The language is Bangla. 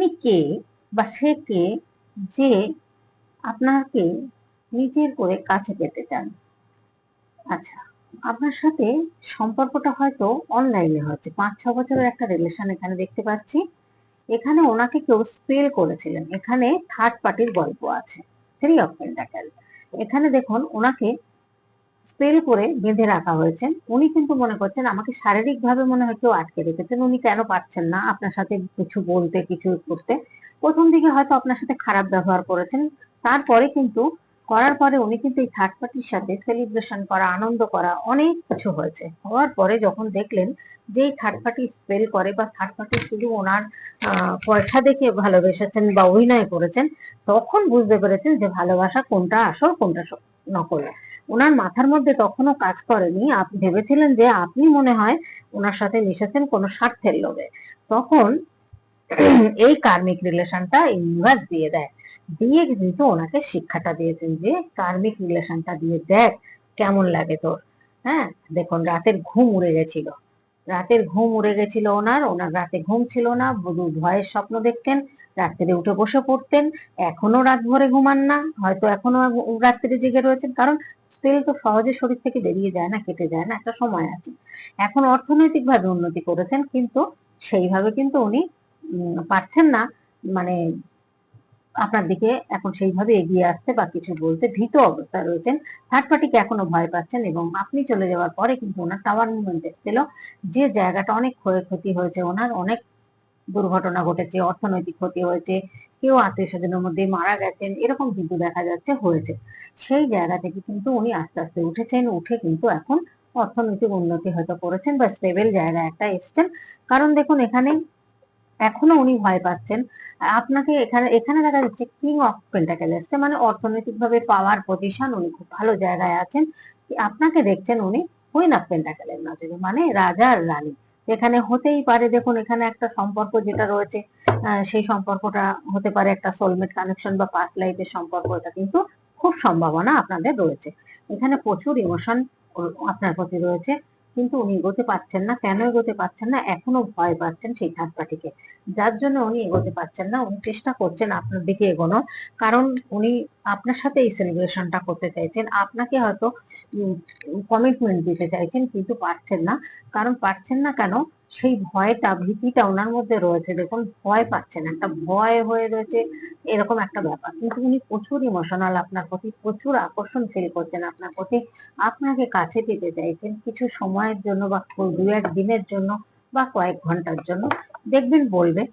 তিনি কে বা সে কে যে আপনাকে নিজের করে কাছে পেতে চান? আচ্ছা, আপনার সাথে সম্পর্কটা হয়তো অনলাইনে হচ্ছে, 5-6 বছরের একটা রিলেশন এখানে দেখতে পাচ্ছি। এখানে ওনাকে কেউ স্পেল করেছিলেন, এখানে থার্ড পার্টির গল্প আছে। 3 অফ পেন্টাকেল, এখানে দেখুন ওনাকে স্পেল করে বেঁধে রাখা হয়েছে। উনি কিন্তু মনে করছেন আমাকে শারীরিক ভাবে মনে হয় কেউ আটকে রেখেছেন। উনি কেন পারছেন না আপনার সাথে কিছু বলতে, কিছু করতে। প্রথম দিকে হয়তো আপনার সাথে খারাপ ব্যবহার করেছেন, তারপরে কিন্তু করার পরে উনি কিন্তু এই থার্ড পার্টির সাথে সেলিব্রেশন করা, আনন্দ করা, অনেক কিছু হয়েছে। হওয়ার পরে যখন দেখলেন যে এই থার্ড পার্টি স্পেল করে বা থার্ড পার্টি শুধু ওনার পয়সা দেখে ভালোবেসেছেন বা অভিনয় করেছেন, তখন বুঝতে পেরেছেন যে ভালোবাসা কোনটা আসল কোনটা নকল। ওনার মাথার মধ্যে তখনও কাজ করেনি, আপনি ভেবেছিলেন যে আপনি মনে হয় ওনার সাথে মিশেছেন কোনো স্বার্থের লোভে। তখন এই কার্মিক রিলেশনটা ইউনিভার্স দিয়ে দেয়, দিয়ে কিন্তু ওনাকে শিক্ষাটা দিয়েছেন যে কার্মিক রিলেশনটা দিয়ে দেখ কেমন লাগে তোর। হ্যাঁ, দেখুন রাতের ঘুম উড়ে গেছিল, রাতের ঘুম উড়ে গেছিল ওনার। ওনার রাতে ঘুম ছিল না, ভয়ের স্বপ্ন দেখতেন, রাত্রে উঠে বসে পড়তেন। এখনো রাত ভরে ঘুমান না, হয়তো এখনো রাত্রে জেগে রয়েছেন, কারণ স্পেল তো সহজে শরীর থেকে বেরিয়ে যায় না, কেটে যায় না, একটা সময় আছে। এখন অর্থনৈতিক ভাবে উন্নতি করেছেন, কিন্তু সেইভাবে কিন্তু উনি পারছেন না, মানে আপনার দিকে এখন সেইভাবে এগিয়ে আসতে বা কিছু বলতে ভীত অবস্থায় রয়েছেন। থার্ড পার্টিকে এখনো ভয় পাচ্ছেন, এবং আপনি চলে যাওয়ার পরে কিন্তু ওনার টাওয়ার মুভমেন্ট এসেছিল, যে জায়গাটা অনেক ক্ষয়ক্ষতি হয়েছে, ওনার অনেক দুর্ঘটনা ঘটেছে, অর্থনৈতিক ক্ষতি হয়েছে, কেউ আত্মীয় স্বজনের মধ্যে মারা গেছেন, এরকম কিন্তু দেখা যাচ্ছে হয়েছে। সেই জায়গা থেকে কিন্তু উনি আস্তে আস্তে উঠেছেন, উঠে কিন্তু এখন অর্থনৈতিক উন্নতি হয়তো করেছেন বা স্টেবল জায়গা একটা এসছেন। কারণ দেখুন এখানে এখনো উনি ভয় পাচ্ছেন। আপনাকে এখানে এখানে দেখা যাচ্ছে কিং অফ পেন্টাকেল এসছে, মানে অর্থনৈতিক ভাবে পাওয়ার পজিশন, উনি খুব ভালো জায়গায় আছেন। আপনাকে দেখছেন উনি কুইন অফ পেন্টাকেলের নজরে, মানে রাজা আর রানী। এখানে হতেই পারে, দেখুন এখানে একটা সম্পর্ক যেটা রয়েছে, সেই সম্পর্কটা হতে পারে একটা সোলমেট কানেকশন বা পাস্ট লাইফের সম্পর্ক। এটা কিন্তু খুব সম্ভাবনা আপনাদের রয়েছে। এখানে প্রচুর ইমোশন আপনার প্রতি রয়েছে, কিন্তু উনি এগোতে পারছেন না। কেন এগোতে পারছেন না? এখনো ভয় পাচ্ছেন সেই থার্ড পার্টিকে, যার জন্য উনি এগোতে পারছেন না। উনি চেষ্টা করছেন আপনার দিকে এগোনোর, কারণ উনি আপনার সাথে এই সেলিব্রেশনটা করতে চাইছেন, আপনাকে হয়তো কমিটমেন্ট দিতে চাইছেন, কিন্তু পারছেন না। কারণ পারছেন না কেন? সেই ভয়টা, ভীতিটা ওনার মধ্যে রয়েছে। দেখুন ভয় পাচ্ছেন, একটা ভয় হয়ে রয়েছে, এরকম একটা ব্যাপার। কিন্তু উনি প্রচুর ইমোশনাল আপনার প্রতি, প্রচুর আকর্ষণ ফিল করছেন আপনার প্রতি, আপনাকে কাছে পেতে চাইছেন কিছু সময়ের জন্য বা 2-1 দিনের জন্য বা কয়েক ঘন্টার জন্য। দেখবেন বলবে